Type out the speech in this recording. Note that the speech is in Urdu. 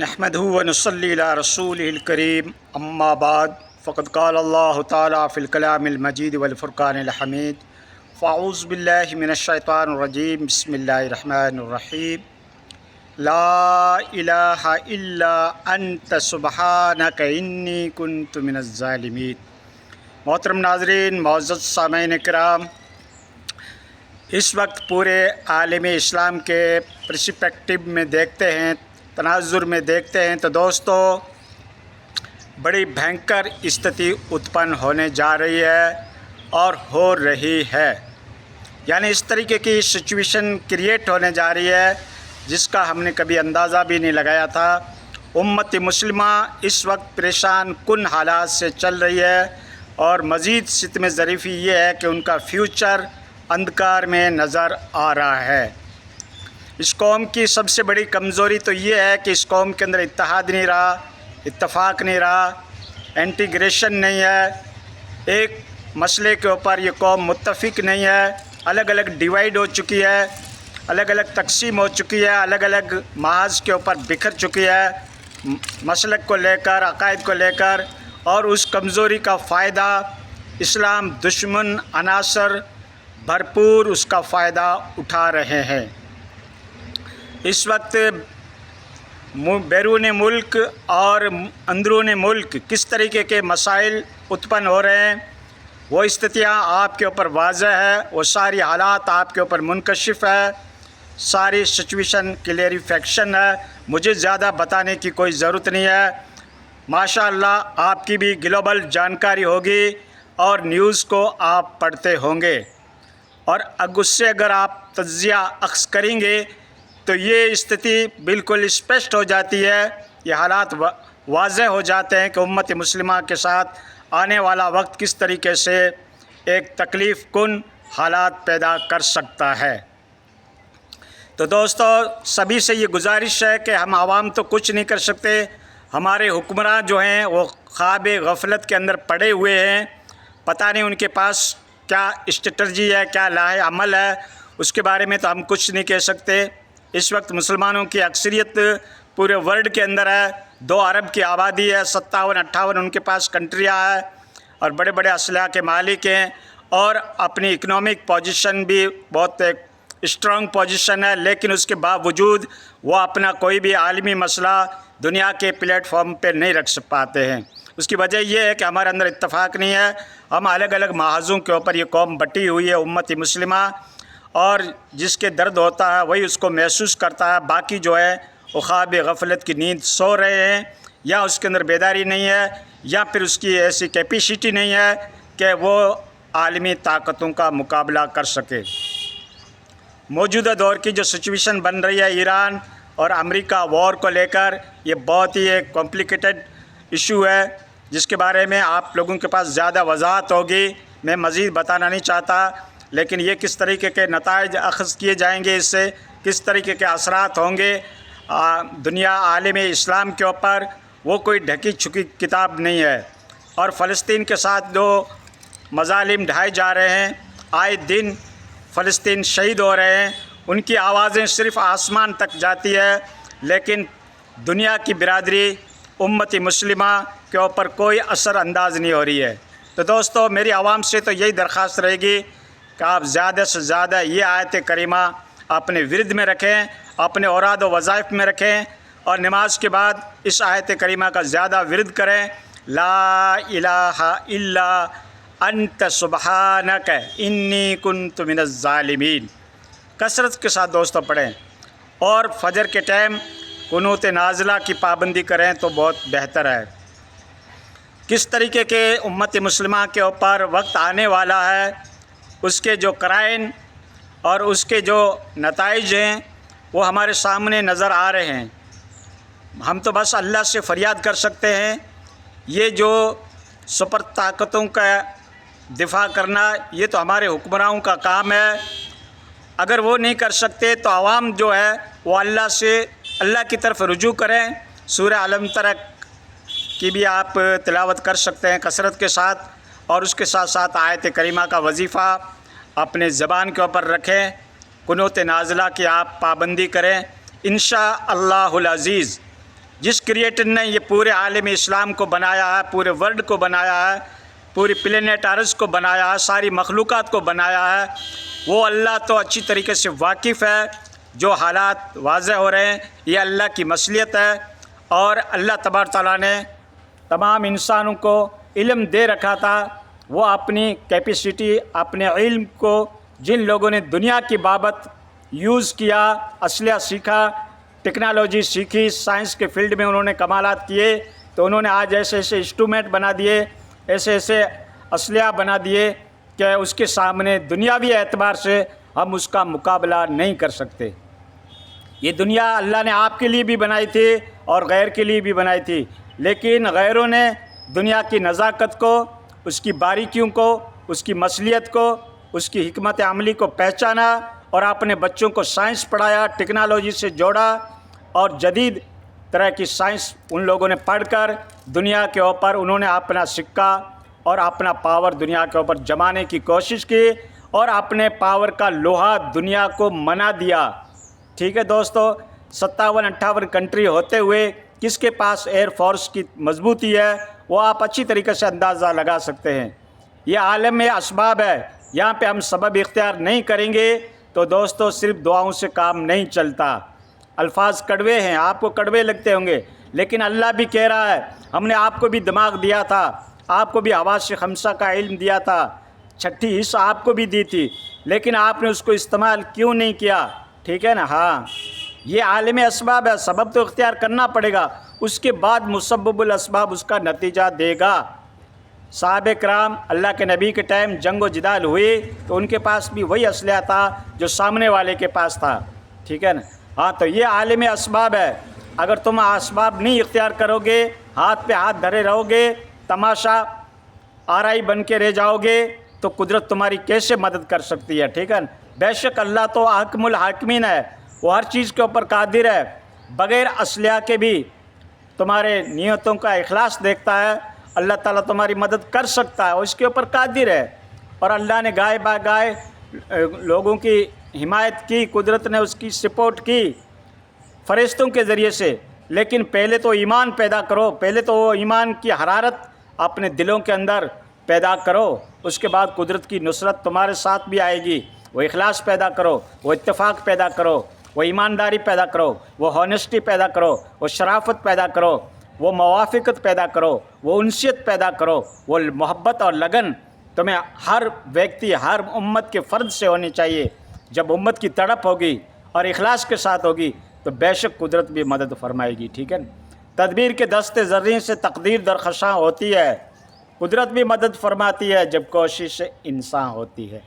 نحمده ونصلي على رسوله الكريم اما بعد فقد قال الله تعالى في الكلام المجيد والفرقان الحميد فاعوذ بالله من الشيطان الرجيم بسم الله الرحمن الرحيم لا الہ الا انت سبحانک انی کنت من الظالمین۔ محترم ناظرین، معزز سامعین کرام، اس وقت پورے عالم اسلام کے پرسپیکٹو میں دیکھتے ہیں، تناظر میں دیکھتے ہیں تو دوستو بڑی بھینکر استھتی اتپن ہونے جا رہی ہے اور ہو رہی ہے، یعنی اس طریقے کی سچویشن کریٹ ہونے جا رہی ہے جس کا ہم نے کبھی اندازہ بھی نہیں لگایا تھا۔ امت مسلمہ اس وقت پریشان کن حالات سے چل رہی ہے اور مزید ستم ظریفی یہ ہے کہ ان کا فیوچر اندھکار میں نظر آ رہا ہے۔ اس قوم کی سب سے بڑی کمزوری تو یہ ہے کہ اس قوم کے اندر اتحاد نہیں رہا، اتفاق نہیں رہا، انٹیگریشن نہیں ہے، ایک مسئلے کے اوپر یہ قوم متفق نہیں ہے، الگ الگ ڈیوائیڈ ہو چکی ہے، الگ الگ تقسیم ہو چکی ہے، الگ الگ محاذ کے اوپر بکھر چکی ہے، مسلک کو لے کر، عقائد کو لے کر، اور اس کمزوری کا فائدہ اسلام دشمن عناصر بھرپور اس کا فائدہ اٹھا رہے ہیں۔ اس وقت بیرون ملک اور اندرون ملک کس طریقے کے مسائل اتپن ہو رہے ہیں، وہ استھتیاں آپ کے اوپر واضح ہے، وہ ساری حالات آپ کے اوپر منکشف ہے، ساری سچویشن کلیریفیکشن ہے، مجھے زیادہ بتانے کی کوئی ضرورت نہیں ہے۔ ماشاءاللہ آپ کی بھی گلوبل جانکاری ہوگی اور نیوز کو آپ پڑھتے ہوں گے، اور اس سے اگر آپ تجزیہ اخذ کریں گے تو یہ استھتی بالکل اسپشٹ ہو جاتی ہے، یہ حالات واضح ہو جاتے ہیں کہ امت مسلمہ کے ساتھ آنے والا وقت کس طریقے سے ایک تکلیف کن حالات پیدا کر سکتا ہے۔ تو دوستو سبھی سے یہ گزارش ہے کہ ہم عوام تو کچھ نہیں کر سکتے، ہمارے حکمراں جو ہیں وہ خواب غفلت کے اندر پڑے ہوئے ہیں، پتہ نہیں ان کے پاس کیا اسٹریٹجی ہے، کیا لاہ عمل ہے، اس کے بارے میں تو ہم کچھ نہیں کہہ سکتے۔ اس وقت مسلمانوں کی اکثریت پورے ورلڈ کے اندر ہے، 2 ارب کی آبادی ہے، 57-58 ان کے پاس کنٹریاں ہیں اور بڑے بڑے اسلحہ کے مالک ہیں، اور اپنی اکنامک پوزیشن بھی بہت اسٹرانگ پوزیشن ہے، لیکن اس کے باوجود وہ اپنا کوئی بھی عالمی مسئلہ دنیا کے پلیٹ فارم پہ نہیں رکھ پاتے ہیں۔ اس کی وجہ یہ ہے کہ ہمارے اندر اتفاق نہیں ہے، ہم الگ الگ محاذوں کے اوپر یہ قوم بٹی ہوئی ہے امت مسلمہ، اور جس کے درد ہوتا ہے وہی اس کو محسوس کرتا ہے، باقی جو ہے وہ خواب غفلت کی نیند سو رہے ہیں، یا اس کے اندر بیداری نہیں ہے، یا پھر اس کی ایسی کیپیسٹی نہیں ہے کہ وہ عالمی طاقتوں کا مقابلہ کر سکے۔ موجودہ دور کی جو سچویشن بن رہی ہے ایران اور امریکہ وار کو لے کر، یہ بہت ہی ایک کمپلیکیٹڈ ایشو ہے جس کے بارے میں آپ لوگوں کے پاس زیادہ وضاحت ہوگی، میں مزید بتانا نہیں چاہتا، لیکن یہ کس طریقے کے نتائج اخذ کیے جائیں گے، اس سے کس طریقے کے اثرات ہوں گے دنیا عالم اسلام کے اوپر، وہ کوئی ڈھکی چھکی کتاب نہیں ہے۔ اور فلسطین کے ساتھ جو مظالم ڈھائے جا رہے ہیں، آئے دن فلسطین شہید ہو رہے ہیں، ان کی آوازیں صرف آسمان تک جاتی ہے، لیکن دنیا کی برادری امت مسلمہ کے اوپر کوئی اثر انداز نہیں ہو رہی ہے۔ تو دوستو میری عوام سے تو یہی درخواست رہے گی کہ آپ زیادہ سے زیادہ یہ آیت کریمہ اپنے ورد میں رکھیں، اپنے اوراد و وظائف میں رکھیں، اور نماز کے بعد اس آیت کریمہ کا زیادہ ورد کریں، لا الہ الا انت سبحانک انی کنت من الظالمین، کثرت کے ساتھ دوستو پڑھیں، اور فجر کے ٹائم قنوت نازلہ کی پابندی کریں تو بہت بہتر ہے۔ کس طریقے کے امت مسلمہ کے اوپر وقت آنے والا ہے، اس کے جو قرائن اور اس کے جو نتائج ہیں وہ ہمارے سامنے نظر آ رہے ہیں۔ ہم تو بس اللہ سے فریاد کر سکتے ہیں، یہ جو سپر طاقتوں کا دفاع کرنا یہ تو ہمارے حکمرانوں کا کام ہے، اگر وہ نہیں کر سکتے تو عوام جو ہے وہ اللہ کی طرف رجوع کریں۔ سورہ علم ترک کی بھی آپ تلاوت کر سکتے ہیں کثرت کے ساتھ، اور اس کے ساتھ ساتھ آیت کریمہ کا وظیفہ اپنے زبان کے اوپر رکھیں، قنوت نازلہ کی آپ پابندی کریں، انشاءاللہ العزیز جس کریٹر نے یہ پورے عالم اسلام کو بنایا ہے، پورے ورلڈ کو بنایا ہے، پوری پلینٹ ارض کو بنایا ہے، ساری مخلوقات کو بنایا ہے، وہ اللہ تو اچھی طریقے سے واقف ہے۔ جو حالات واضح ہو رہے ہیں یہ اللہ کی مصلحت ہے، اور اللہ تبارک تعالیٰ نے تمام انسانوں کو علم دے رکھا تھا۔ وہ اپنی کیپیسٹی، اپنے علم کو جن لوگوں نے دنیا کی بابت یوز کیا، اسلحہ سیکھا، ٹیکنالوجی سیکھی، سائنس کے فیلڈ میں انہوں نے کمالات کیے، تو انہوں نے آج ایسے ایسے انسٹرومنٹ بنا دیے، ایسے ایسے اسلحہ بنا دیے کہ اس کے سامنے دنیاوی اعتبار سے ہم اس کا مقابلہ نہیں کر سکتے۔ یہ دنیا اللہ نے آپ کے لیے بھی بنائی تھی اور غیر کے لیے بھی بنائی تھی، لیکن غیروں نے دنیا کی نزاکت کو، اس کی باریکیوں کو، اس کی مصلحت کو، اس کی حکمت عملی کو پہچانا اور اپنے بچوں کو سائنس پڑھایا، ٹیکنالوجی سے جوڑا، اور جدید طرح کی سائنس ان لوگوں نے پڑھ کر دنیا کے اوپر انہوں نے اپنا سکہ اور اپنا پاور دنیا کے اوپر جمانے کی کوشش کی، اور اپنے پاور کا لوہا دنیا کو منا دیا۔ ٹھیک ہے دوستو، 57-58 کنٹری ہوتے ہوئے کس کے پاس ایئر فورس کی مضبوطی ہے، وہ آپ اچھی طریقے سے اندازہ لگا سکتے ہیں۔ یہ عالم میں اسباب ہے، یہاں پہ ہم سبب اختیار نہیں کریں گے تو دوستو صرف دعاؤں سے کام نہیں چلتا۔ الفاظ کڑوے ہیں، آپ کو کڑوے لگتے ہوں گے، لیکن اللہ بھی کہہ رہا ہے ہم نے آپ کو بھی دماغ دیا تھا، آپ کو بھی حواس خمسہ کا علم دیا تھا، چھٹی حصہ آپ کو بھی دی تھی، لیکن آپ نے اس کو استعمال کیوں نہیں کیا؟ ٹھیک ہے نا؟ ہاں، یہ عالم اسباب ہے، سبب تو اختیار کرنا پڑے گا، اس کے بعد مسبب الاسباب اس کا نتیجہ دے گا۔ صحابہ کرام اللہ کے نبی کے ٹائم جنگ و جدال ہوئی تو ان کے پاس بھی وہی اسلحہ تھا جو سامنے والے کے پاس تھا۔ ٹھیک ہے نا؟ ہاں، تو یہ عالم اسباب ہے۔ اگر تم اسباب نہیں اختیار کرو گے، ہاتھ پہ ہاتھ دھرے رہو گے، تماشا آرائی بن کے رہ جاؤ گے، تو قدرت تمہاری کیسے مدد کر سکتی ہے؟ ٹھیک ہے نا؟ بے شک اللہ تو حاکم الحاکمین ہے، وہ ہر چیز کے اوپر قادر ہے، بغیر اسلحہ کے بھی تمہارے نیتوں کا اخلاص دیکھتا ہے، اللہ تعالیٰ تمہاری مدد کر سکتا ہے، وہ اس کے اوپر قادر ہے۔ اور اللہ نے گائے با گائے لوگوں کی حمایت کی، قدرت نے اس کی سپورٹ کی فرشتوں کے ذریعے سے، لیکن پہلے تو ایمان پیدا کرو، پہلے تو وہ ایمان کی حرارت اپنے دلوں کے اندر پیدا کرو، اس کے بعد قدرت کی نصرت تمہارے ساتھ بھی آئے گی۔ وہ اخلاص پیدا کرو، وہ اتفاق پیدا کرو، وہ ایمانداری پیدا کرو، وہ ہونیسٹی پیدا کرو، وہ شرافت پیدا کرو، وہ موافقت پیدا کرو، وہ انسیت پیدا کرو، وہ محبت اور لگن تمہیں ہر ویکتی، ہر امت کے فرد سے ہونی چاہیے۔ جب امت کی تڑپ ہوگی اور اخلاص کے ساتھ ہوگی تو بے شک قدرت بھی مدد فرمائے گی۔ ٹھیک ہے نا؟ تدبیر کے دست زرعی سے تقدیر درخشاں ہوتی ہے، قدرت بھی مدد فرماتی ہے جب کوشش انسان ہوتی ہے۔